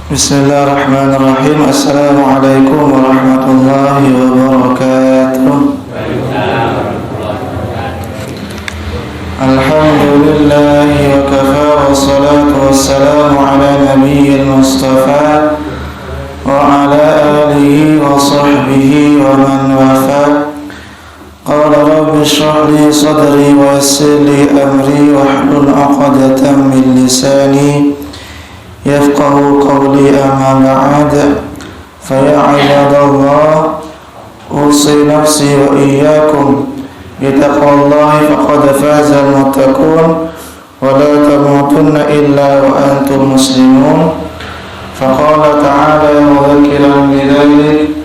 Bismillahirrahmanirrahim. Assalamualaikum warahmatullahi wabarakatuh. Alhamdulillahi wa kafa wa salatu wassalamu ala nabiyyil mustafa wa ala alihi wa sahbihi wa man wafa. Qala rabbi shrah li sadri wa yassir li amri wahlul 'uqdatam min lisani yafqahu qawli. Amma ba'd, fa ya ibadallah, usi nafsi wa iyyakum bitaqwallahi faqad faza al-muttaqun wa la tamutunna illa wa antum muslimun. Faqala ta'ala mudhakkiran bidzalik,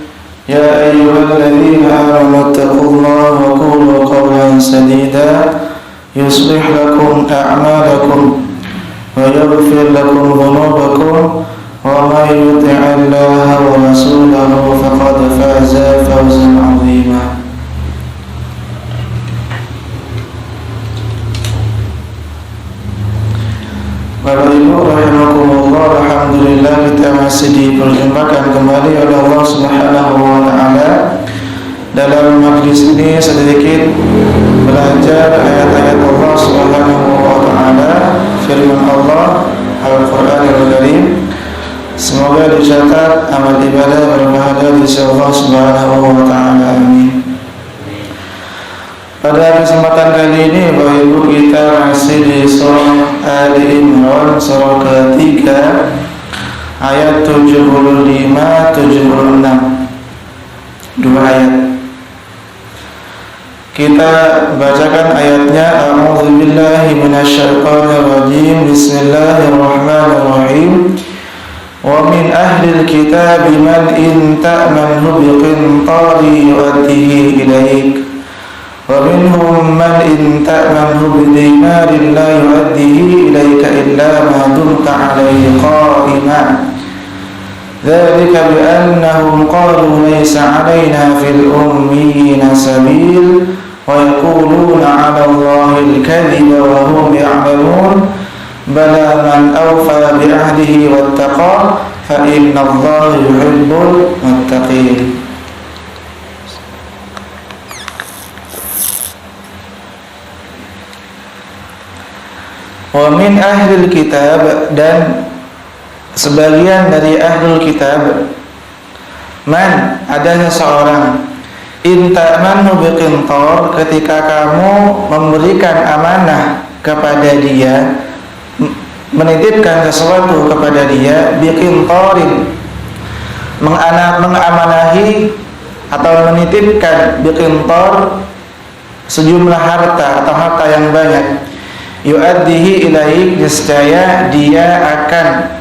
ya ayyuhalladzina amanu ittaqullaha wa qulu qawlan sadida yuslih lakum a'malakum wa yaghfir lakum dhunubakum wa may yuti'illaha wa rasulahu faqad faza fawzan 'azima. Bapak Ibu rahimakumullah, alhamdulillah kita masih diperjumpakan kembali oleh Allah Subhanahu wa taala dalam majlis ini sedikit belajar ayat-ayat Allah Subhanahu wa taala, firman Allah Al-Qur'anul Karim. Semoga dicatat amal ibadah berpahala di sisi Allah Subhanahu wa taala. Amin. Pada kesempatan kali ini Bapak Ibu, kita masih di surah Ali Imran, surah ketiga, ayat 75-76, dua ayat. Kita bacakan ayatnya. A'udzubillahi minasyaitonirrajim. Bismillahirrahmanirrahim. Wa min ahlil kitabi man in ta'manhu biqintarin yu'addihi ilaik wa minhum man in ta'manhu bidinarin la yu'addihi ilaika illa ma dumta 'alaihi qa'iman. Dzalika bi annahum qalu laysa 'alaina fil ummiyina sabil wa yaquluna 'ala Allahi al-kadhiba wa hum ya'lamun. Bala man awfa bi 'ahdihi wattaqa fa inna Allaha yuhibbul muttaqin. Wa min ahlil kitab, dan sebagian dari ahlul kitab, man, ada seseorang, in ta'manhu biqintar, ketika kamu memberikan amanah kepada dia, menitipkan sesuatu kepada dia, biqintarin, mengamanahi atau menitipkan biqintar sejumlah harta atau harta yang banyak, yu'addihi ilaik, niscaya dia akan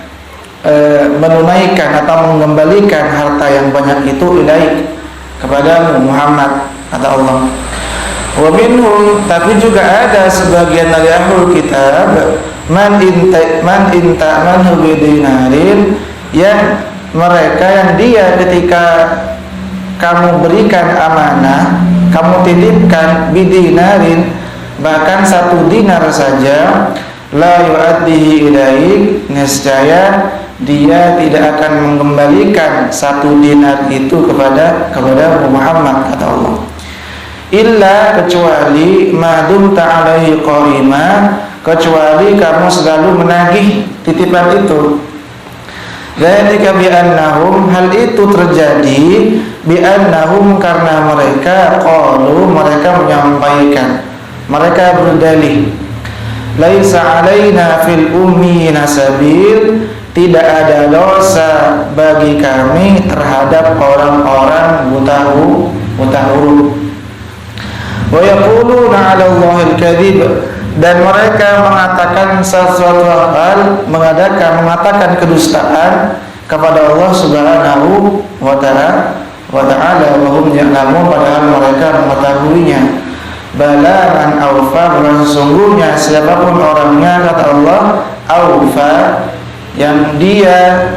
menunaikan atau mengembalikan harta yang banyak itu ilaik, kepada Muhammad, kata Allah. Wa minhum, tapi juga ada sebagian dari ahlul kitab, man in ta'manhu bidinarin, yang mereka yang dia ketika kamu berikan amanah, kamu titipkan bidinarin, bahkan 1 dinar saja, la yu'addihi ilaik, niscaya dia tidak akan mengembalikan 1 dinar itu kepada Muhammad, kata Allah. Illa, kecuali madum ta'alaihi qa'ima, kecuali kamu selalu menagih titipan itu. Dzalika bi annahum, hal itu terjadi bi annahum, karena mereka qalu, mereka menyampaikan, mereka berdalih, laisa alaina fil ummiyina sabil, tidak ada dosa bagi kami terhadap orang-orang buta huruf. Wa yaquluna 'ala Allahil kadhib, dan mereka mengatakan sesuatu hal, mengatakan kedustaan kepada Allah Subhanahu wa ta'ala, wa hum ya'lamun, padahal mereka mengetahuinya. Bala man awfa, sesungguhnya siapapun orangnya, kata Allah, awfa, yang dia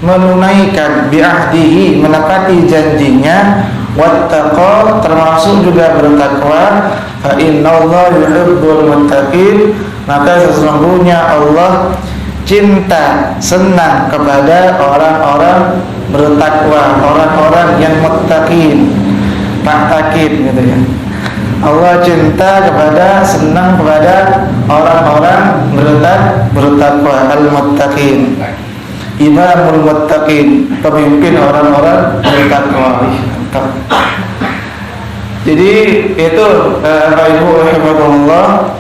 menunaikan bi'ahdihi, menepati janjinya, wattaqa, termasuk juga bertakwa, fa innallaha yuhibbul muttaqin, maka sesungguhnya Allah cinta, senang kepada orang-orang bertakwa, orang-orang yang muttaqin, takin gitu ya. Allah cinta kepada, senang kepada orang-orang bertakwa, al-muttaqin. Imamul muttaqin, pemimpin orang-orang bertakwa. Jadi itu Bapak Ibu rahimakumullah,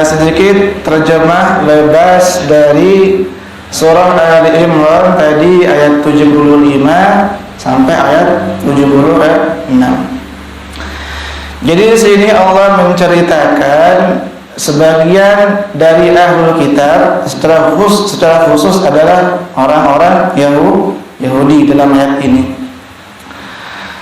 sedikit terjemah bebas dari surah Ali Imran tadi ayat 75 sampai ayat 76. Jadi di sini Allah menceritakan sebagian dari ahlul kitab, secara khusus adalah orang-orang Yahudi dalam ayat ini.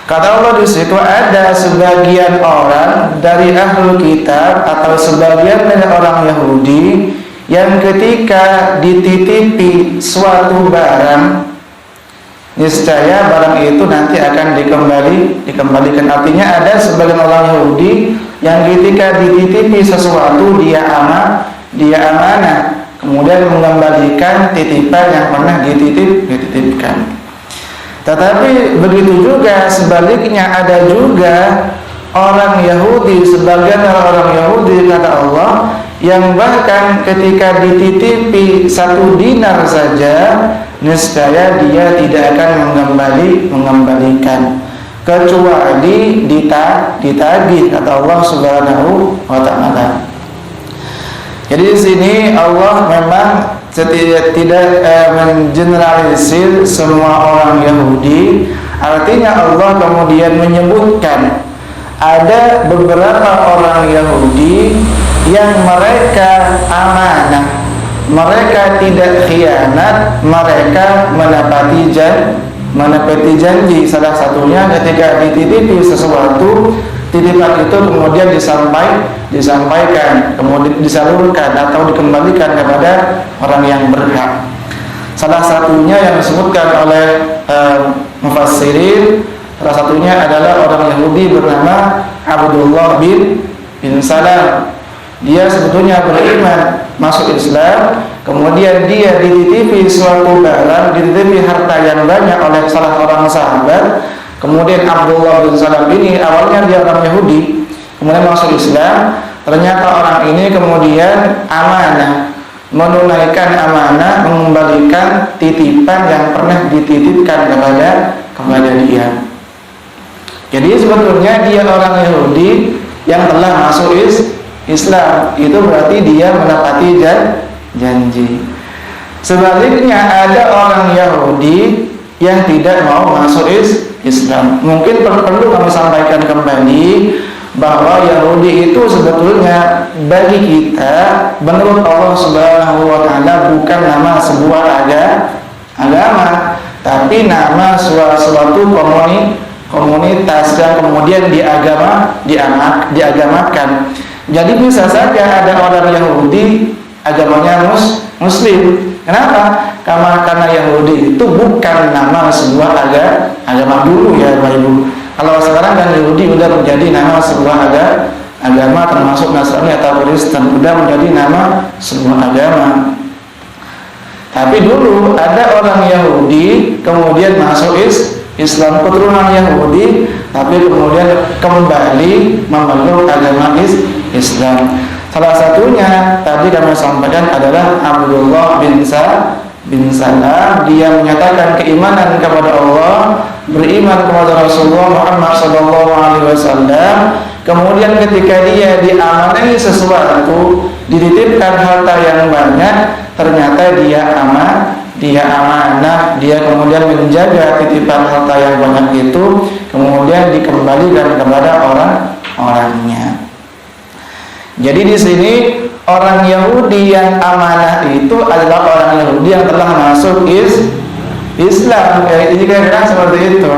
Kata Allah di situ, ada sebagian orang dari ahlul kitab atau sebagian dari orang Yahudi yang ketika dititipi suatu barang, niscaya barang itu nanti akan dikembalikan. Artinya ada sebagian orang Yahudi yang ketika dititipi sesuatu dia amanah, kemudian mengembalikan titipan yang pernah dititipkan. Tetapi begitu juga sebaliknya, ada juga orang Yahudi, sebagian orang Yahudi kata Allah, yang bahkan ketika dititipi 1 dinar saja, niscaya dia tidak akan mengembalikan kecuali ditagih, kata Allah Subhanahu wa taala. Jadi di sini Allah memang tidak mengeneralisir semua orang Yahudi. Artinya Allah kemudian menyebutkan ada beberapa orang Yahudi yang mereka amanah, mereka tidak khianat, mereka menepati janji. Salah satunya ketika dititipi sesuatu, titipan itu kemudian disampaikan, kemudian disalurkan atau dikembalikan kepada orang yang berhak. Salah satunya yang disebutkan oleh mufassirin, salah satunya adalah orang Yahudi bernama Abdullah bin Salam. Dia sebetulnya beriman, masuk Islam, kemudian dia dititipi suatu barang, dititipi harta yang banyak oleh salah orang sahabat. Kemudian Abdullah bin Salam ini awalnya dia orang Yahudi, kemudian masuk Islam. Ternyata orang ini kemudian amanah, menunaikan amanah, mengembalikan titipan yang pernah dititipkan kepada dia. Jadi sebetulnya dia orang Yahudi yang telah masuk Islam, itu berarti dia menepati janji. Sebaliknya ada orang Yahudi yang tidak mau masuk Islam. Mungkin perlu kami sampaikan kembali bahwa Yahudi itu sebetulnya bagi kita menurut Allah Subhanahu wa taala bukan nama sebuah agama, tapi nama suatu komunitas yang kemudian diagamakan. Jadi bisa saja ada orang Yahudi agamanya Muslim. Kenapa? Karena Yahudi itu bukan nama sebuah agama dulu ya Bapak Ibu. Kalau sekarang kan Yahudi sudah menjadi nama sebuah agama, termasuk Nasrani atau Kristen, sudah menjadi nama sebuah agama. Tapi dulu ada orang Yahudi kemudian masuk Islam, keturunan Yahudi, tapi kemudian kembali memeluk agama Islam. Salah satunya tadi kami sampaikan adalah Abdullah bin Salam. Dia menyatakan keimanan kepada Allah, beriman kepada Rasulullah Muhammad SAW. Kemudian ketika dia diamanai sesuatu, dititipkan harta yang banyak, ternyata dia amanah, dia kemudian menjaga titipan harta yang banyak itu, kemudian dikembalikan kepada orang-orangnya. Jadi di sini orang Yahudi yang amanah itu adalah orang Yahudi yang telah masuk Islam. Ini kira-kira seperti itu.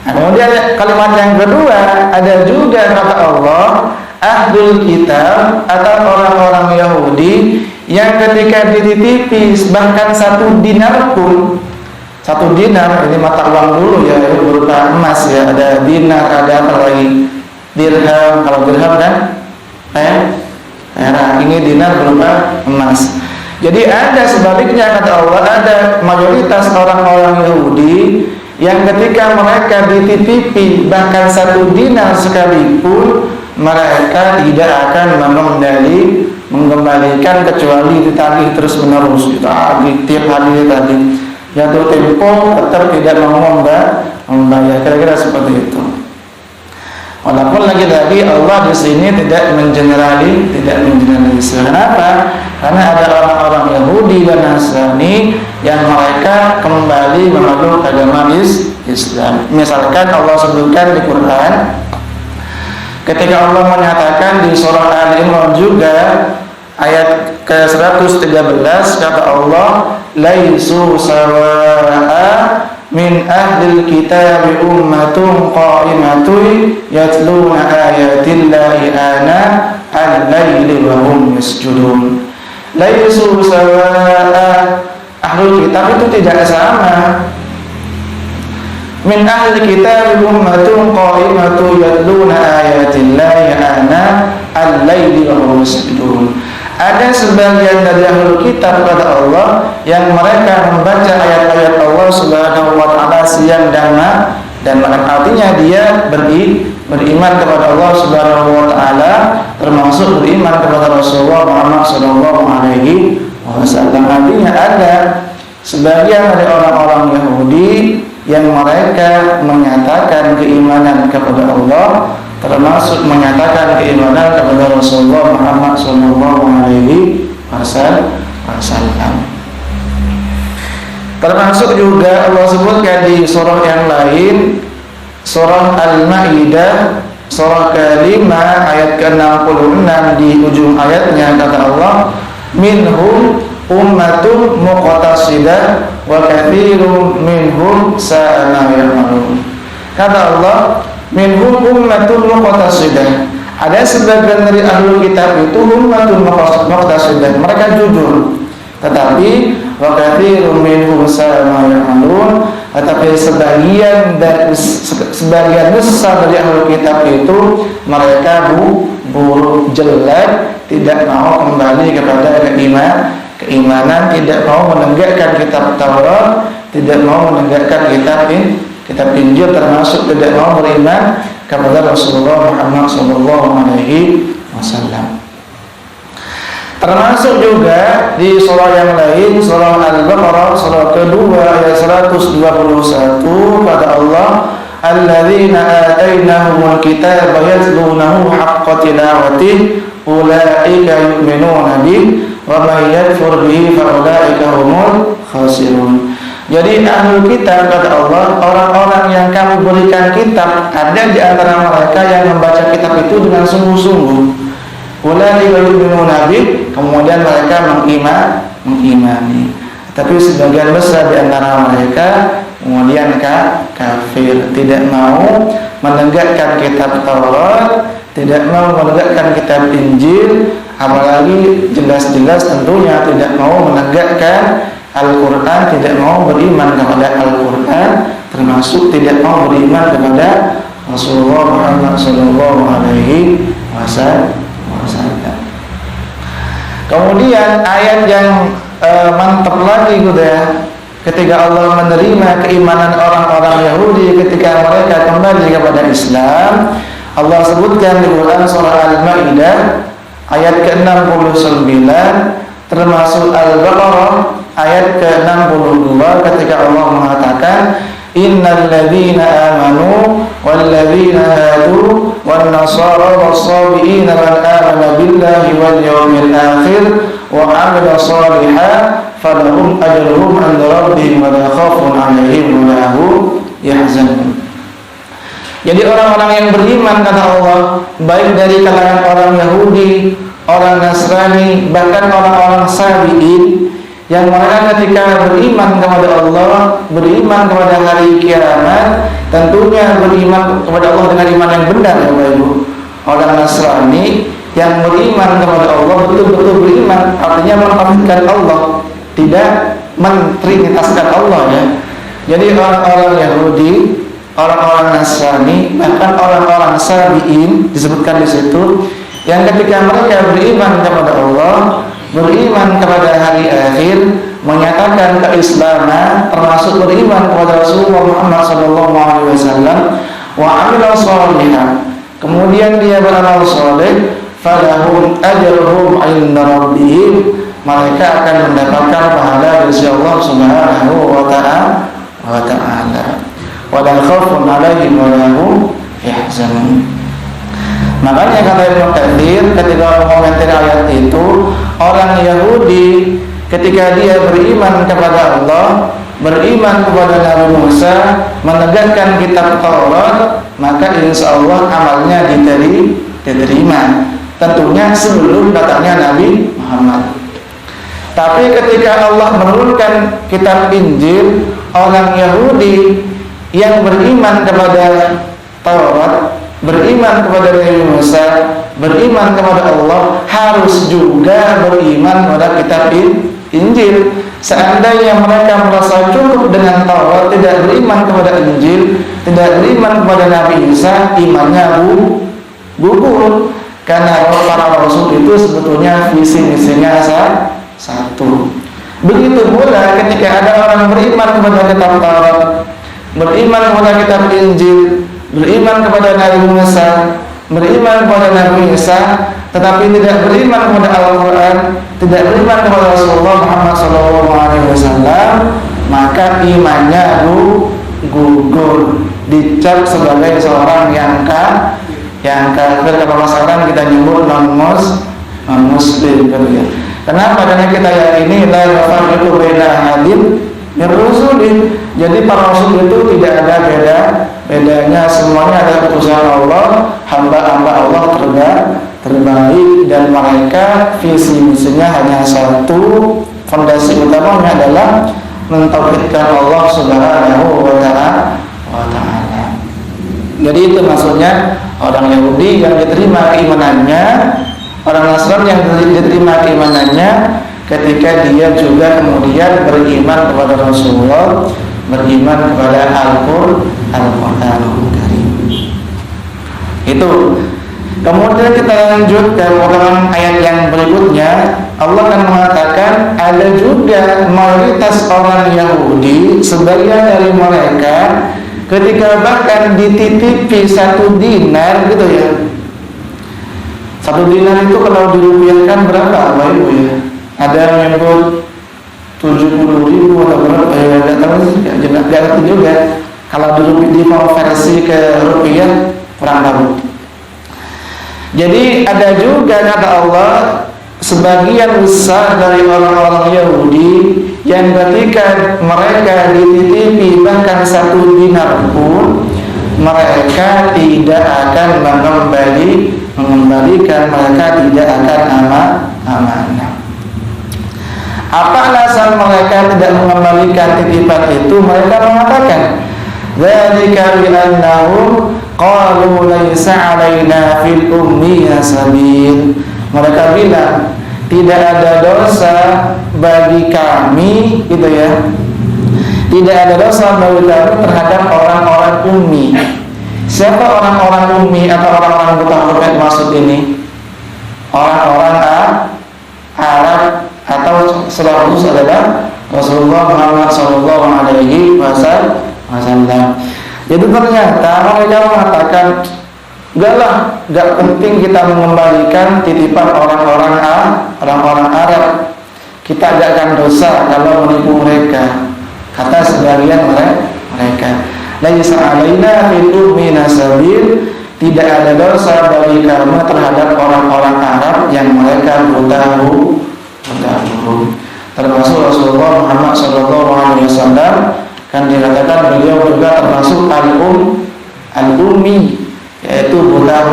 Nah, kemudian kalimat yang kedua, ada juga kata Allah ahlul kitab atau orang-orang Yahudi yang ketika dititipi bahkan 1 dinar pun, 1 dinar ini mata uang dulu ya, berupa emas ya, ada dinar, ada apa lagi, dirham. Kalau dirham kan perak, ini dinar berupa emas. Jadi ada sebaliknya, kata Allah, ada mayoritas orang-orang Yahudi yang ketika mereka dititipi bahkan 1 dinar sekalipun, mereka tidak akan mengembalikan kecuali ditagih terus menerus, ditagih tiap hari ditagih. Jatuh tempo tetap tidak mau membayar, kira-kira seperti itu. Walaupun lagi-lagi Allah di sini tidak mengeneralisir. Kenapa? Karena ada orang-orang Yahudi dan Nasrani yang mereka kembali memeluk agama Islam. Misalkan Allah sebutkan di Quran, ketika Allah menyatakan di surah Al-Imran juga ayat ke-113, kata Allah, laisu sawa'a min ahlil kitab ummatun qa'imatun yatluna ayatillahi ana al-laili wa hum yasjudun. Laisu sawa'a, ahlul kitab itu tidak sama. Min ahlil kitab ummatun qa'imatun yatluna ayatillahi ana al-laili wa hum yasjudun. Ada sebagian dari ahlul kitab, kata Allah, yang mereka membaca ayat-ayat Allah Subhanahu wa taala siang dan malam. Artinya dia beriman kepada Allah Subhanahu wa taala, termasuk beriman kepada Rasulullah Muhammad sallallahu alaihi wasallam. Artinya ada sebagian dari orang-orang Yahudi yang mereka menyatakan keimanan kepada Allah, termasuk menyatakan keimanan kepada Rasulullah Muhammad sallallahu alaihi wasallam. Termasuk juga Allah sebutkan di surah yang lain, surah Al-Maidah, surah ke-5 ayat ke-66, di ujung ayatnya kata Allah, minhum ummatun muqtasidah wa katsirun minhum sa'a ma ya'malun. Kata Allah, minhum ummatun muqtasidah, ada sebagian dari ahlul kitab itu ummatun muqtasidah, mereka jujur, tetapi wa katsirun minhum sa'a ma ya'malun, tetapi sebagian besar dari ahlul kitab itu mereka buruk, jelek, tidak mau kembali kepada keimanan, tidak mau menegakkan kitab Taurat, tidak mau menegakkan kitab Injil, termasuk tidak mau beriman kepada Rasulullah Muhammad sallallahu alaihi wasallam. Termasuk juga di surah yang lain, surah Al-Baqarah, surah kedua ayat 121, kata Allah, alladzina atainahumul kitaba yatlunahu haqqa tilawatihi ulaika yu'minuna bihi wa may yakfur bihi fa ulaika humul khasirun. Jadi ahlul kitab, kata Allah, orang-orang yang kami berikan kitab, ada di antara mereka yang membaca kitab itu dengan sungguh-sungguh. Ulaika yu'minuna bihi, kemudian mereka mengimani. Tapi sebagian besar di antara mereka kemudian kafir, tidak mau menegakkan kitab Taurat, tidak mau menegakkan kitab Injil, apalagi jelas-jelas tentunya tidak mau menegakkan Al-Quran, tidak mau beriman kepada Al-Quran, termasuk tidak mau beriman kepada Rasulullah Muhammad sallallahu alaihi wasallam. Kemudian ayat yang mantap lagi gitu ya, ketika Allah menerima keimanan orang-orang Yahudi ketika mereka kembali kepada Islam, Allah sebutkan di Quran surah Al-Maidah ayat ke-69, termasuk Al-Baqarah ayat ke-62, ketika Allah mengatakan, innal ladzina amanu wal ladzina hadu wan nasara was-sabiina man amana billahi wal yawmil akhir wa 'amila shalihan falahum ajruhum 'inda rabbihim wa la khaufun 'alaihim wa la hum yahzanun. Jadi orang-orang yang beriman, kata Allah, baik dari kalangan orang Yahudi, orang Nasrani, bahkan orang-orang Sabi'in, yang mereka ketika beriman kepada Allah, beriman kepada hari kiamat, tentunya beriman kepada Allah dengan iman yang benar, ya Bapak Ibu. Orang Nasrani yang beriman kepada Allah, betul-betul beriman, artinya mentauhidkan Allah, tidak mentrinitaskan Allah, ya. Jadi orang-orang Yahudi, orang-orang Nasrani, bahkan orang-orang Sabi'in disebutkan di situ, yang ketika mereka beriman kepada Allah, beriman kepada hari akhir, menyatakan keislaman, termasuk beriman kepada Rasulullah Muhammad SAW, wa amila sholihan, kemudian dia beramal soleh, falahum ajruhum 'inda rabbihim, mereka akan mendapatkan pahala dari Allah Subhanahu wa ta'ala. Wala khaufun 'alaihim wa lahum yahzanun. Makanya kata Ibnu Katsir ketika mengomentari ayat itu, orang Yahudi ketika dia beriman kepada Allah, beriman kepada Nabi Musa, menegakkan kitab Taurat, maka insya Allah amalnya diterima. Tentunya sebelum datangnya Nabi Muhammad. Tapi ketika Allah menurunkan kitab Injil, orang Yahudi yang beriman kepada Taurat, beriman kepada Nabi Musa, beriman kepada Allah, harus juga beriman kepada kitab Injil. Seandainya mereka merasa cukup dengan Taurat, tidak beriman kepada Injil, tidak beriman kepada Nabi Isa, imannya gugur. Karena para rasul itu sebetulnya visi misinya satu. Begitu pula ketika ada orang beriman kepada kitab Taurat, beriman kepada kitab Injil, beriman kepada Nabi Musa, beriman kepada Nabi Isa, tetapi tidak beriman kepada Al-Quran, tidak beriman kepada Rasulullah Muhammad SAW, maka imannya gugur, dicap sebagai seorang yang kafir. Kalau sekarang kita nyebut non-muslim. Kenapa? Karena kita yakini la yufarriqu baina ahadin min rusulih. Jadi para rasul itu tidak ada bedanya, semuanya adalah utusan Allah, hamba-hamba Allah terbaik, dan mereka visi misinya hanya satu, fondasi utamanya adalah mentauhidkan Allah Subhanahu wa ta'ala. Jadi itu maksudnya orang Yahudi yang diterima keimanannya, orang Nasrani yang diterima keimanannya ketika dia juga kemudian beriman kepada Rasulullah, beriman kepada Al-Qur'anul Karim. Itu. Kemudian kita lanjut ke potongan ayat yang berikutnya. Allah akan mengatakan ada juga mayoritas orang Yahudi, sebagian dari mereka ketika bahkan dititipi 1 dinar gitu ya. 1 dinar itu kalau dirupiahkan berapa Bapak Ibu ya? Ada yang menyebut 70.000 atau berapa ya, nggak tahu sih, nggak ngerti juga. Kalau dikonversi ke rupiah kurang tahu. Jadi ada juga kata Allah sebagian besar dari orang-orang Yahudi yang ketika mereka dititipi bahkan 1 dinar pun mereka tidak akan mengembalikan, mereka tidak akan amanah. Apa alasan mereka tidak mengembalikan titipan itu? Mereka mengatakan dzalika bi annahum qalu laisa 'alaina fil ummiyya sabil. Mereka bilang tidak ada dosa bagi kami gitu ya. Tidak ada dosa bagi kami terhadap orang-orang ummi. Siapa orang-orang ummi atau orang-orang buta huruf maksud ini? Orang-orang Arab atau secara khusus adalah Rasulullah Muhammad SAW. Jadi ternyata mereka mengatakan enggak penting kita mengembalikan titipan orang-orang Arab. Kita tidak akan dosa kalau menipu mereka. Kata sebagian mereka, laisa 'alaina fil ummina sabil, tidak ada dosa bagi kamu terhadap orang-orang Arab yang mereka buta huruf. Termasuk Rasulullah Muhammad SAW kan dikatakan beliau juga termasuk al-ummi, yaitu buta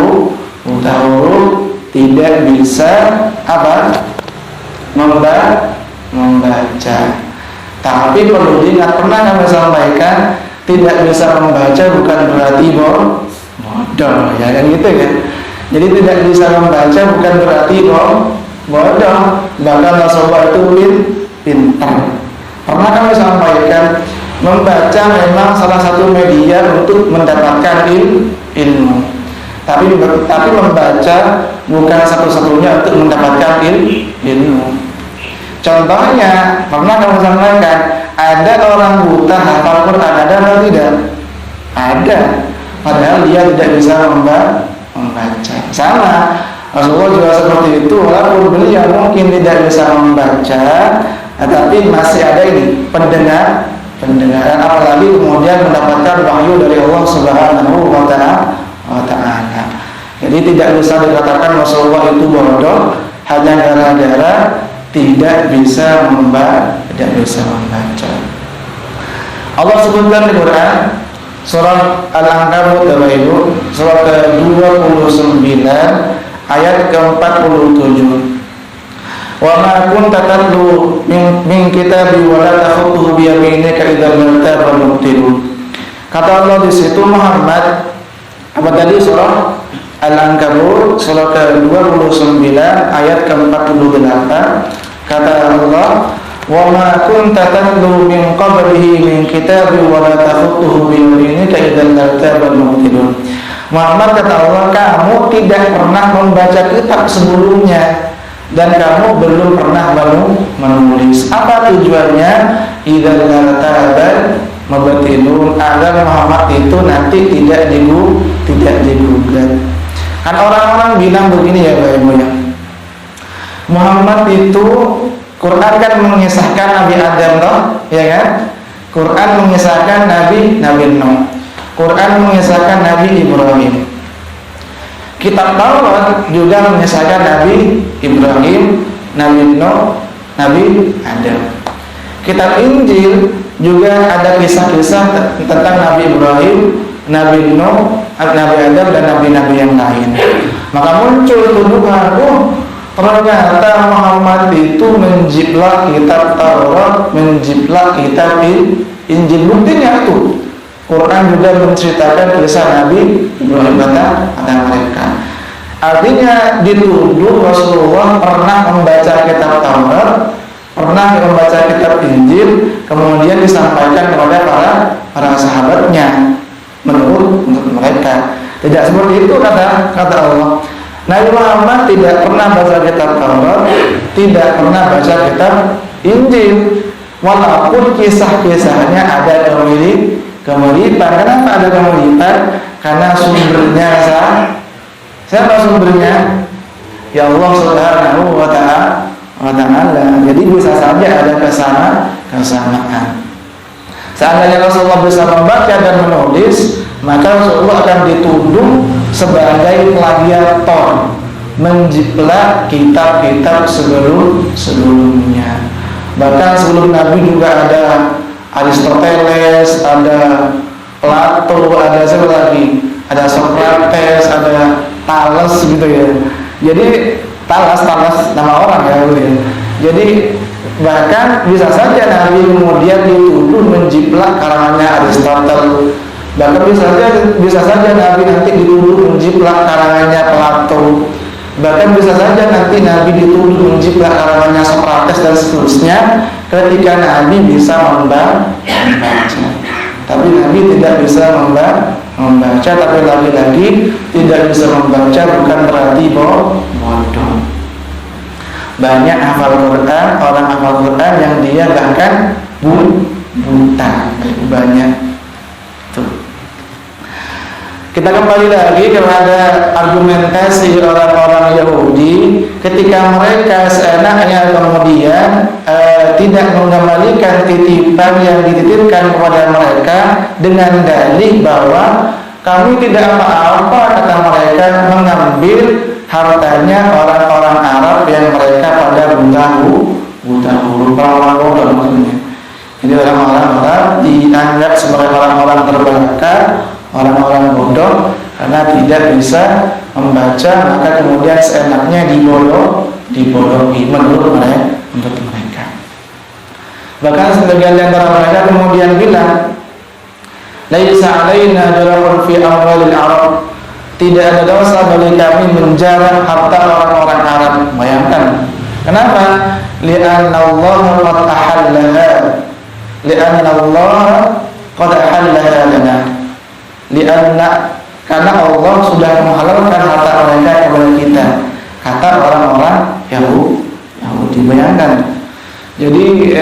huruf, tidak bisa membaca. Tapi perlu diingat, pernah kami sampaikan, tidak bisa membaca bukan berarti bodoh, ya kan gitu ya. Jadi tidak bisa membaca bukan berarti bodoh. Bahkan Rasulullah itu pintar. Pernah kami sampaikan, membaca memang salah satu media untuk mendapatkan ilmu. Tapi membaca bukan satu-satunya untuk mendapatkan ilmu. Contohnya, pernah kamu sampaikan, ada orang buta hafal Quran, ada atau tidak? Ada. Padahal dia tidak bisa membaca. Sama, Rasulullah juga seperti itu. Walaupun beliau mungkin tidak bisa membaca, tetapi masih ada ini pendengaran, apalagi kemudian mendapatkan wahyu dari Allah Subhanahu wa Ta'ala. Jadi tidak bisa dikatakan Rasulullah itu bodoh hanya gara-gara tidak bisa membaca. Allah sebutkan di Quran surah Al-Ankabut, Bapak Ibu, surah ke-29 ayat ke-47. Wa ma kunta tatlu min kitabi wa la takhutuhu bi yaminika idzal lartaba al-mubtilun. Kata Allah di situ, Muhammad, apa tadi, surah Al-Ankabut surah ke-29 ayat ke-48. Kata Allah, wa ma kunta tatlu min qablihi min kitabi wa la takhutuhu bi yaminika idzal lartaba al-mubtilun. Muhammad, kata Allah, kamu tidak pernah membaca kitab sebelumnya dan kamu belum pernah menulis. Apa tujuannya? Idzal lartaba al-mubtilun, agar Muhammad itu nanti tidak digugat. Kan orang-orang bilang begini ya Bapak Ibu ya, Muhammad itu, Quran kan mengisahkan Nabi Adam toh, ya kan? Quran mengisahkan Nabi Nuh, Quran mengisahkan Nabi Ibrahim, kitab Taurat juga mengisahkan Nabi Ibrahim, Nabi Nuh, Nabi Adam. Kitab Injil juga ada kisah-kisah tentang Nabi Ibrahim, Nabi Nuh, Nabi Adam, dan nabi-nabi yang lain. Maka muncul tuduhan, ternyata Muhammad itu menjiplak kitab Taurat, menjiplak kitab Injil. Buktinya itu Quran juga menceritakan kisah Nabi Ibrahim, kata mereka. Artinya dituduh Rasulullah pernah membaca kitab Taurat, pernah membaca kitab Injil, kemudian disampaikan kepada para sahabatnya. Menurut mereka tidak seperti itu, kata Allah. Nabi Muhammad tidak pernah baca kitab Taurat, tidak pernah baca kitab Injil, walaupun kisah-kisahnya ada kemiripan. Kenapa ada kemiripan? Karena sumbernya siapa sumbernya? Ya Allah Subhanahu wa Ta'ala. Jadi bisa saja ada kesamaan. Seandainya Rasulullah bisa membaca dan menulis, maka Rasulullah akan dituduh sebagai plagiator, menjiplak kitab-kitab sebelumnya. Bahkan sebelum Nabi juga ada Aristoteles, ada Plato, ada siapa lagi? Ada Socrates, ada Thales gitu ya. Jadi Thales nama orang ya. Jadi bahkan bisa saja Nabi kemudian dituduh menjiplak karangannya Aristoteles. Bahkan bisa saja Nabi nanti dituduh menjiplak karangannya Plato. Bahkan bisa saja nanti Nabi dituduh menjiplak karangannya Socrates dan seterusnya, ketika Nabi bisa membaca. Tapi Nabi tidak bisa membaca. Tapi lagi-lagi tidak bisa membaca bukan berarti bodoh. Banyak hafal Quran, orang hafal Quran yang dia bahkan buta, banyak. Tuh. Kita kembali lagi kepada argumentasi orang-orang Yahudi ketika mereka seenaknya kemudian tidak mengembalikan titipan yang dititipkan kepada mereka dengan dalih bahwa kami tidak apa-apa, kata mereka, mengambil hartanya orang-orang Arab yang mereka pada buta huruf, orang-orang bodoh maksudnya. Jadi orang-orang Arab dianggap sebagai orang-orang terbelakang, orang-orang bodoh karena tidak bisa membaca, maka kemudian seenaknya dibodohi menurut mereka. Bahkan sebagian di antara mereka kemudian bilang, laisa alaina jarahun fi amwalil Arab, tidak ada dosa bagi kami menjarah harta orang-orang Arab. Bayangkan, kenapa? Li'anna Allah qad ahallaha, li'anna Allah qad ahallaha lana, li'anna, karena Allah sudah menghalalkan harta mereka kepada kita, kata orang-orang Yahudi. Bayangkan, Jadi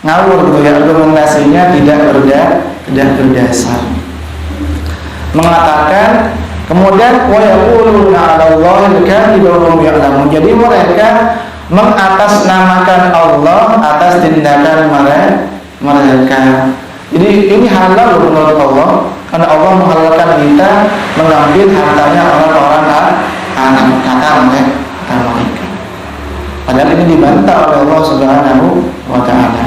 ngawur gitu ya, argumentasinya tidak berdasar. Mengatakan kemudian wa yaquluna 'ala Allahi al-kadhiba wa hum ya'lamun. Jadi mereka mengatasnamakan Allah atas tindakan mereka. Jadi ini halal menurut Allah karena Allah menghalalkan kita mengambil hartanya orang-orang anak kata mereka. Padahal ini dibantah oleh Allah Subhanahu wa taala.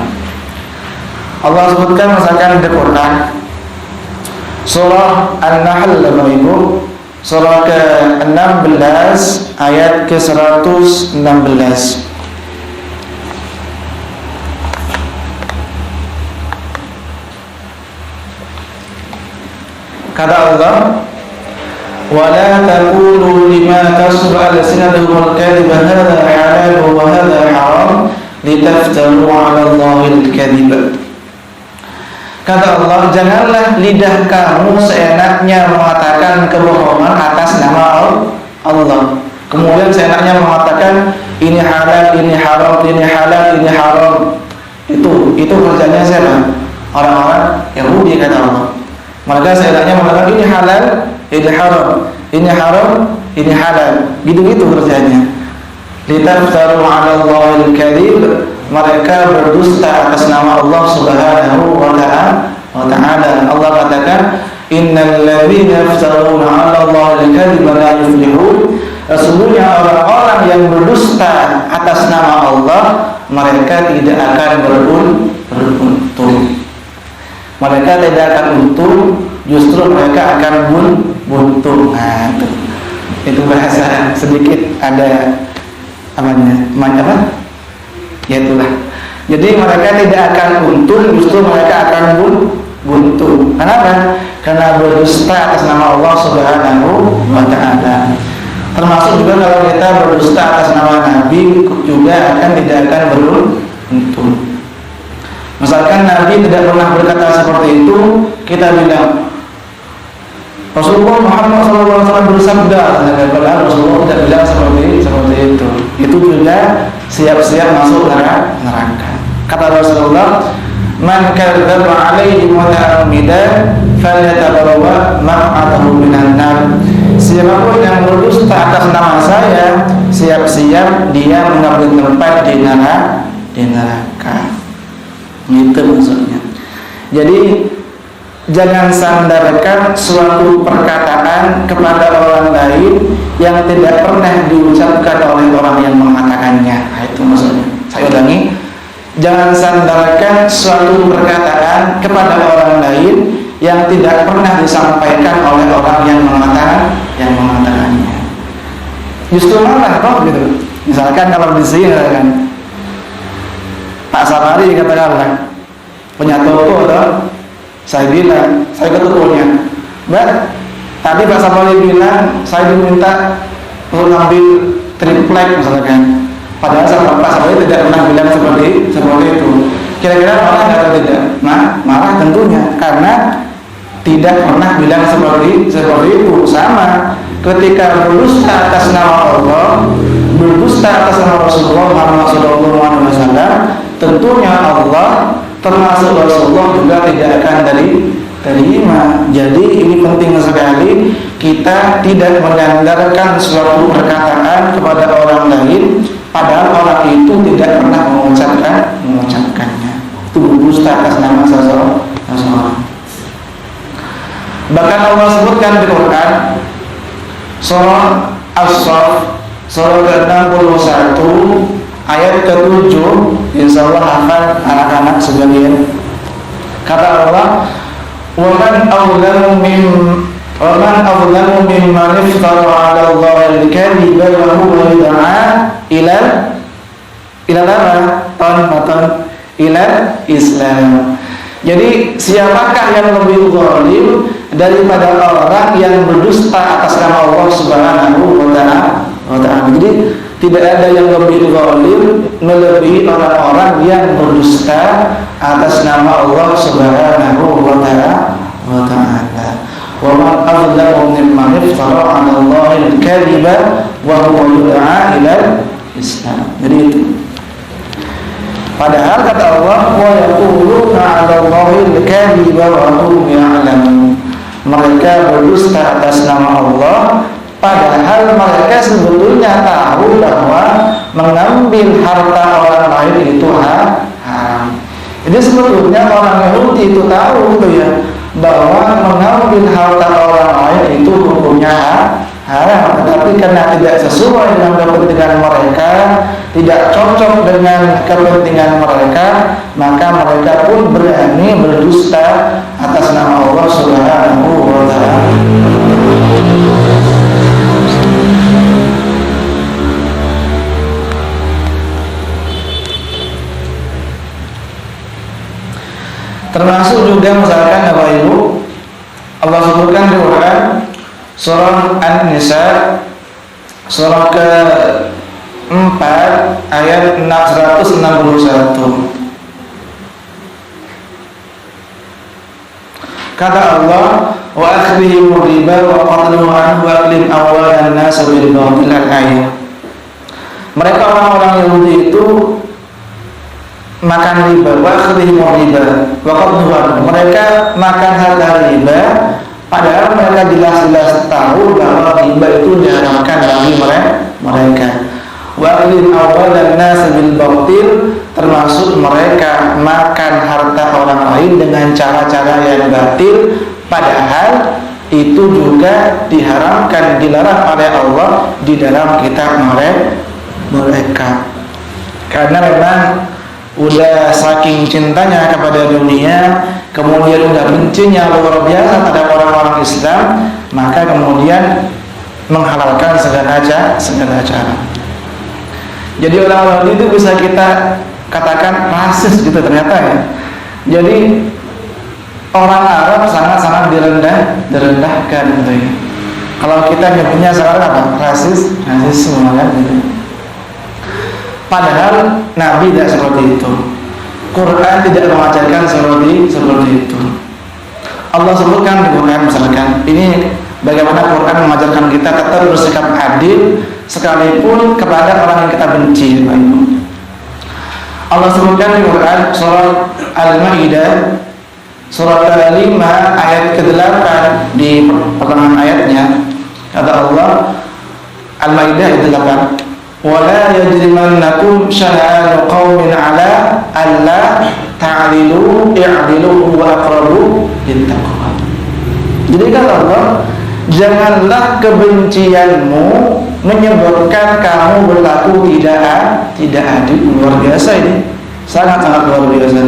Allah sebutkan misalkan di Quran Surah An-Nahl Bapak Ibu, surah ke-16 ayat ke-116. Kata Allah, وَلَا تَقُولُوا لِمَا تَصِفُ أَلْسِنَتُكُمُ الْكَذِبَ هَذَا حَلَالٌ وَهَذَا حَرَامٌ لِتَفْتَرُوا عَلَى اللَّهِ الْكَذِبَ. Kata Allah, janganlah lidah kamu seenaknya mengatakan kebohongan atas nama Allah. Kemudian seenaknya mengatakan ini halal, ini haram, ini halal, ini haram. Itu kerjanya siapa? Orang-orang Yahudi kata Allah. Mereka seenaknya mengatakan ini halal, ini haram, ini haram, ini halal. Gitu-gitu kerjanya. Litaftaru 'ala Allahil kadhib. Mereka berdusta atas nama Allah Subhanahu wa ta'ala. Allah katakan, innal ladzina yaftaruna 'ala Allahil kadhiba la yuflihun. Sesungguhnya orang-orang yang berdusta atas nama Allah, mereka tidak akan beruntung. Mereka tidak akan untung, justru mereka akan buntung. Nah, itu bahasa sedikit ada apa? Ya itulah. Jadi mereka tidak akan untung, justru mereka akan buntung. Kenapa? Karena berdusta atas nama Allah Subhanahu wa ta'ala. Termasuk juga kalau kita berdusta atas nama Nabi juga tidak akan beruntung. Misalkan Nabi tidak pernah berkata seperti itu, kita bilang Rasulullah Muhammad SAW bersabda, padahal Rasulullah tidak bilang seperti itu. Itu juga siap-siap masuk neraka. Kata Rasulullah, man kadzdzaba 'alaihi muta'ammidan falyatabawwa maq'adahu minan nar. Siapapun yang berdusta atas nama saya, siap-siap dia mengambil tempat di neraka. Itu maksudnya. Jadi jangan sandarkan suatu perkataan kepada orang lain yang tidak pernah diucapkan oleh orang yang mengatakannya. Nah, itu maksudnya. Saya ulangi, jangan sandarkan suatu perkataan kepada orang lain yang tidak pernah disampaikan oleh orang yang mengatakannya. Justru malah kok gitu. Misalkan kalau di sini kan Pak Safari katakanlah punya toko atau saya bilang, saya ke tokonya, Mbak, tadi Pak Safari bilang saya diminta untuk ambil triplek misalkan. Padahal Pak Safari tidak pernah bilang seperti itu. Kira-kira marah atau tidak? Marah tentunya, karena tidak pernah bilang seperti itu. Sama ketika berdusta atas nama Allah, berdusta atas nama Rasulullah Muhammad SAW, tentunya Allah termasuk Rasulullah juga tidak akan terima. Jadi ini penting sekali, kita tidak menyandarkan suatu perkataan kepada orang lain padahal orang itu tidak pernah mengucapkannya. Itu berdusta atas nama seseorang. Bahkan Allah sebutkan di Quran surah As-Saff surah ke-61 ayat ke-7, insyaallah hafal anak-anak sebagian. Kata Allah, "Waman awlamu mimman iftara 'ala Allahi al-kadhiba wa huwa yud'a ila Islam." Jadi siapakah yang lebih zalim daripada orang yang berdusta atas nama Allah Subhanahu wa ta'ala. Jadi tidak ada yang lebih zalim melebihi orang-orang yang berdusta atas nama Allah Subhanahu wa ta'ala. Wa man azlamu mimman iftara 'ala Allahi al-kadhiba wa huwa yud'a ila Islam. Jadi itu. Padahal kata Allah, wa yaquluna 'ala Allahil kadhiba wa hum ya'lamun. Mereka berdusta atas nama Allah, padahal mereka sebetulnya tahu bahwa mengambil harta orang lain itu haram. Jadi sebetulnya orang Yahudi itu tahu gitu ya, bahwa mengambil harta orang lain itu hukumnya haram, tetapi karena tidak sesuai dengan kepentingan mereka, tidak cocok dengan kepentingan mereka, maka mereka pun berani berdusta atas nama Allah Subhanahu wa ta'ala. Termasuk juga misalkan Bapak Ibu, Allah sebutkan di Quran surah An-Nisa surah ke-4 ayat 161. Kata Allah, wa akhdhihim riba wa qatluhu anhu wa aklim amwalan nas bil batil al-ayat. Mereka orang-orang Yahudi itu makan riba, wa akhdhihim riba wa qatluhu anhu. Mereka makan harta riba, padahal mereka jelas-jelas tahu bahwa riba itu diharamkan bagi mereka. Wa aklim amwalan nas bil batil, termasuk mereka makan harta orang lain dengan cara-cara yang batil, padahal itu juga diharamkan, dilarang oleh Allah di dalam kitab mereka. Karena memang udah saking cintanya kepada dunia, kemudian udah bencinya luar biasa pada orang-orang Islam, maka kemudian menghalalkan segala cara. Jadi orang-orang itu bisa kita katakan rasis gitu ternyata ya. Jadi orang Arab sangat-sangat direndahkan gitu ya. Kalau kita nyebutnya sekarang apa? Rasisme kan gitu. Padahal Nabi tidak seperti itu. Quran tidak mengajarkan seperti itu. Allah sebutkan di Quran misalkan, ini bagaimana Quran mengajarkan kita tetap bersikap adil sekalipun kepada orang yang kita benci. Allah sebutkan di Quran surah Al-Maidah surah ke-5 ayat ke-8 di pertengahan ayatnya, kata Allah, Al-Maidah ayat 8, wala yajrimannakum syana'anu qaumin ala alla ta'dilu i'dilu wa aqrabu littaqwa. Jadi kata Allah, janganlah kebencianmu menyebabkan kamu berlaku tidak adil. Luar biasa ini, sangat-sangat luar biasa.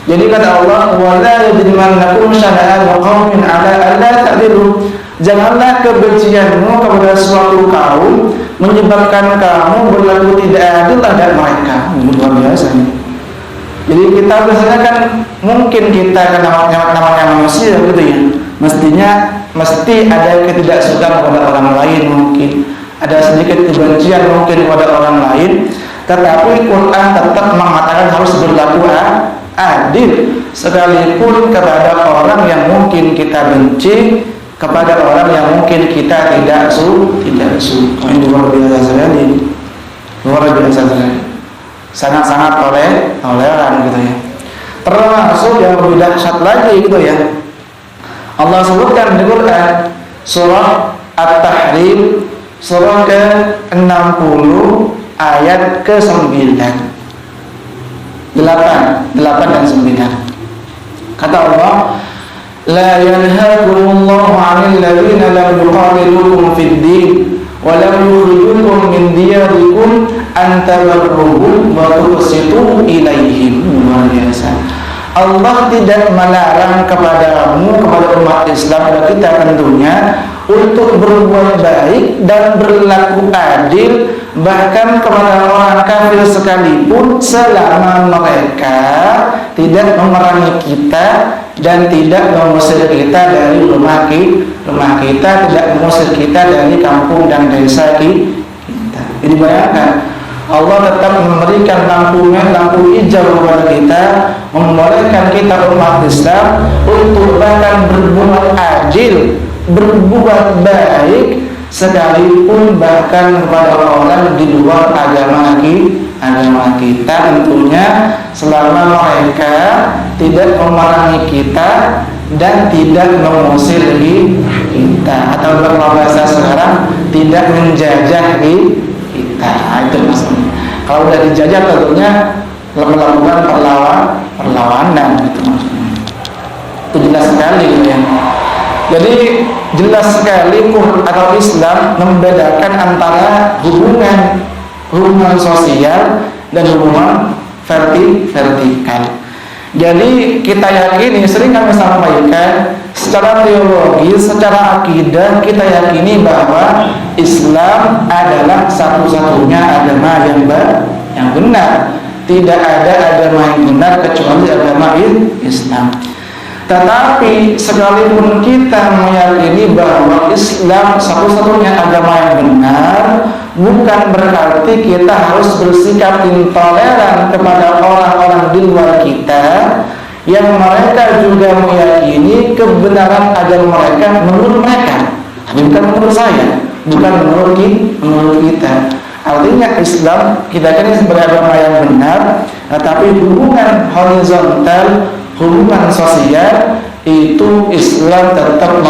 Jadi kata Allah, wala yajrimannakum syana'anu qaumin ala alla ta'dilu, janganlah kebencianmu kepada suatu kaum menyebabkan kamu berlaku tidak adil terhadap mereka. Luar biasa ini. Jadi kita biasanya kan, mungkin kita namanya manusia gitu ya, mesti ada ketidaksukaan kepada orang lain, mungkin ada sedikit kebencian mungkin kepada orang lain, tetapi Quran tetap mengatakan harus berlaku adil sekalipun kepada orang yang mungkin kita benci, kepada orang yang mungkin kita tidak suka. Ini luar biasa sekali, sangat-sangat toleran gitu ya. Termasuk yang lebih dahsyat lagi gitu ya, Allah sebutkan di Quran surah At-Tahrim surah ke-60 ayat ke-9, 8 dan 9. Kata Allah, la yanhaakumullahu 'anil ladzina lam yuqatilukum fid din wa lam yukhrijukum min diyarikum an tabarruhum wa tuqsitu ilaihim. Luar biasa. Allah tidak melarang kepadamu, kepada umat Islam dan kita tentunya, untuk berbuat baik dan berlaku adil bahkan kepada orang kafir sekalipun, selama mereka tidak memerangi kita dan tidak mengusir kita dari rumah kita, tidak mengusir kita dari kampung dan desa kita. Jadi bayangkan, Allah tetap memberikan lampu hijau kepada kita, membolehkan kita umat Islam untuk bahkan berbuat adil, berbuat baik sekalipun bahkan kepada orang di luar agama kita, tentunya selama mereka tidak memerangi kita dan tidak mengusir kita, atau berbahasa sekarang tidak menjajah kita. Itu maksudnya. Kalau sudah dijajah tentunya melakukan perlawanan, itu maksudnya. Itu jelas sekali ya. Jadi jelas sekali atau Islam membedakan antara hubungan sosial dan hubungan vertikal. Jadi kita yakini, sering kami sampaikan, secara teologi, secara akidah kita yakini bahwa Islam adalah satu-satunya agama yang benar. Tidak ada agama yang benar kecuali agama Islam. Tetapi sekalipun kita meyakini bahwa Islam satu-satunya agama yang benar, bukan berarti kita harus bersikap intoleran kepada orang-orang di luar kita yang mereka juga meyakini kebenaran agama mereka menurut mereka, tapi bukan menurut saya, bukan menurut kita. Artinya Islam kita kini sebagai agama yang benar, tetapi hubungan horizontal, hubungan sosial itu Islam tetap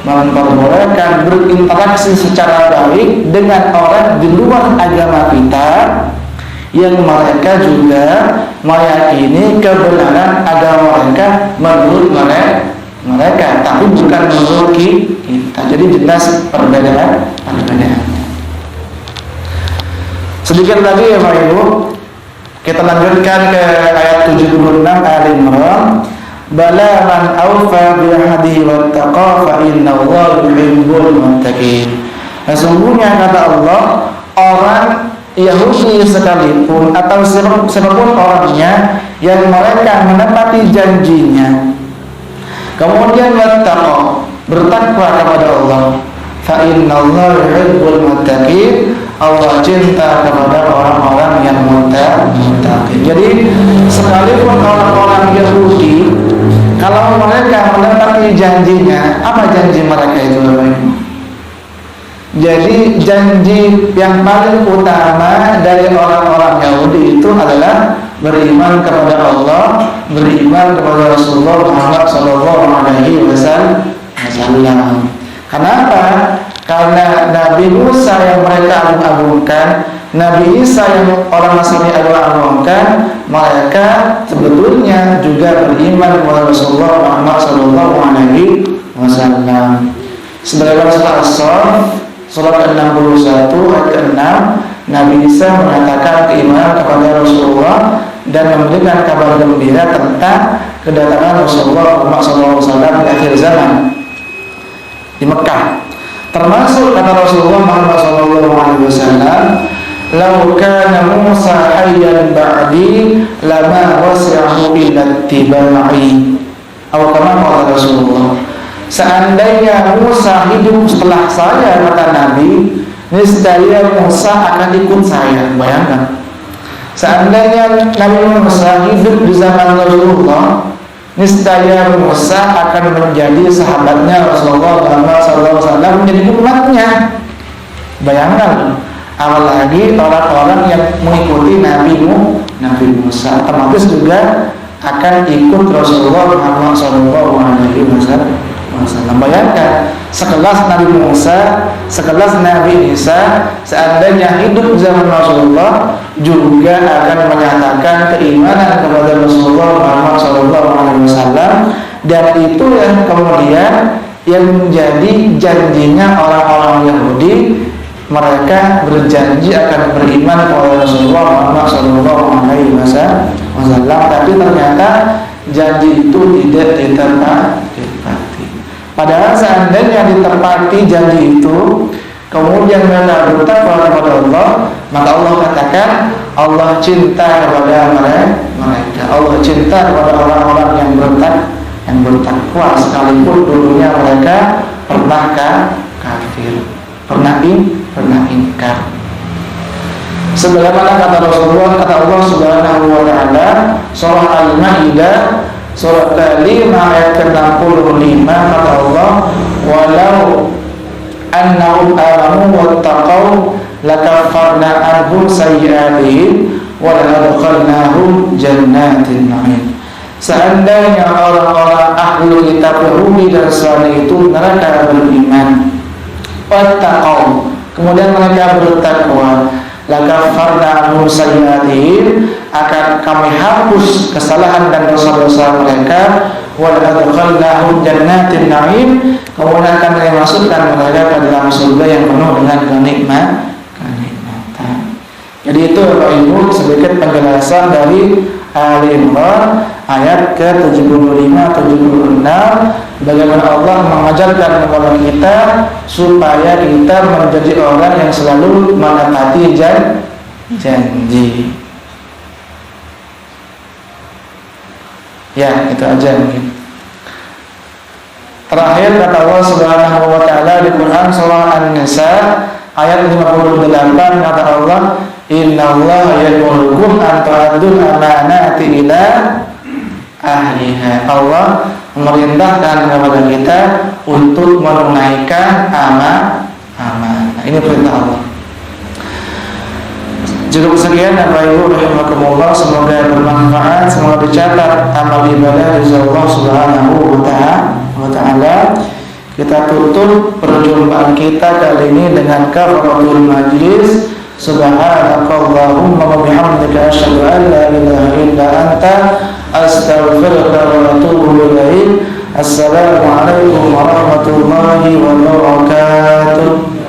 memperbolehkan berinteraksi secara baik dengan orang di luar agama kita yang mereka juga meyakini kebenaran agama mereka menurut mereka, tapi bukan menurut kita. Jadi jelas perbedaannya. Sedikit lagi ya Pak Ibu, kita lanjutkan ke ayat 76 Al-Imran. Bala man awfa bi'ahdihi wattaqa fa innallaha yuhibbul muttaqin. Sesungguhnya kata Allah, orang Yahudi sekalipun atau siapapun orangnya yang mereka menepati janjinya, kemudian wattaqa, bertakwa kepada Allah, fa innallaha yuhibbul muttaqin, Allah cinta kepada orang-orang yang muttaqin. Jadi sekalipun orang-orang Yahudi, kalau mereka menepati janjinya, apa janji mereka itu? Jadi janji yang paling utama dari orang-orang Yahudi itu adalah beriman kepada Allah, beriman kepada Rasulullah Muhammad SAW. Kenapa? Karena Nabi Musa yang mereka agung-agungkan, Nabi Isa yang orang Nasrani agung-agungkan, mereka sebetulnya juga beriman kepada Rasulullah Muhammad SAW. Sebagaimana surah As-Saff surat ke-61 ayat ke-6, Nabi Isa mengatakan keimanan kepada Rasulullah dan memberikan kabar gembira tentang kedatangan Rasulullah Muhammad SAW di akhir zaman di Mekah. Termasuk kata Rasulullah Muhammad SAW, "Lau kana Musa hayyan ba'di lama wasi'ahu illa ittiba'i." Atau kata Rasulullah, seandainya Musa hidup setelah saya, kata Nabi, niscaya Musa akan ikut saya. Bayangkan, seandainya Nabi Musa hidup di zaman Rasulullah, niscaya Musa akan menjadi sahabatnya Rasulullah SAW, menjadi umatnya. Bayangkan, apalagi orang-orang yang mengikuti Nabi Musa, termasuk juga akan ikut Rasulullah Muhammad SAW. Bayangkan, sekelas Nabi Musa, sekelas Nabi Isa, seandainya hidup zaman Rasulullah, juga akan menyatakan keimanan kepada Rasulullah Muhammad SAW, dan itu yang kemudian yang menjadi janjinya orang-orang Yahudi. Mereka berjanji akan beriman kepada Rasulullah Muhammad SAW, tapi ternyata janji itu tidak ditepati. Padahal seandainya ditepati janji itu, kemudian mereka bertakwa kepada Allah, maka Allah katakan Allah cinta kepada mereka. Allah cinta kepada orang-orang yang bertakwa, sekalipun dulunya mereka pernah kafir, pernah ingkar. Sebagaimana kata Rasulullah, kata Allah Subhanahu wa taala, surah Al-Maidah surat ke-5 ayat ke-65, kata Allah, walau annahum amanu wattaqau lakaffarna anhum sayyi'atihim wa la'adkhalnahum jannatin na'im. Seandainya orang-orang ahli kitab Yahudi dan Nasrani itu mereka beriman, wattaqau, kemudian mereka bertakwa, lakaffarna anhum sayyi'atihim, akan kami hapus kesalahan dan dosa-dosa mereka, wa la'adkhalnahum jannatin na'im, kemudian akan kami masukkan mereka ke dalam surga yang penuh dengan kenikmatan. Jadi itu Bapak Ibu sedikit penjelasan dari Ali Imran ayat ke-75-76, bagaimana Allah mengajarkan kepada kita supaya kita menjadi orang yang selalu menepati janji. Ya, itu aja mungkin. Terakhir kata Allah Subhanahu wa taala di Quran surah An-Nisa ayat 58, kata Allah, innallaha ya'murukum an tu'addul amanati ila ahliha. Allah memerintahkan kepada kita untuk menunaikan amanah. Ini perintah Allah. Cukup sekian Bapak Ibu rahimakumullah, semoga bermanfaat, semoga dicatat amal ibadah dari Allah Subhanahu wa taala. Kita tutup perjumpaan kita kali ini dengan kafaratul majlis. Subhanakallahumma wa bihamdika asyhadu an la ilaha illa anta astaghfiruka wa atubu ilaik. Assalamualaikum warahmatullahi wabarakatuh.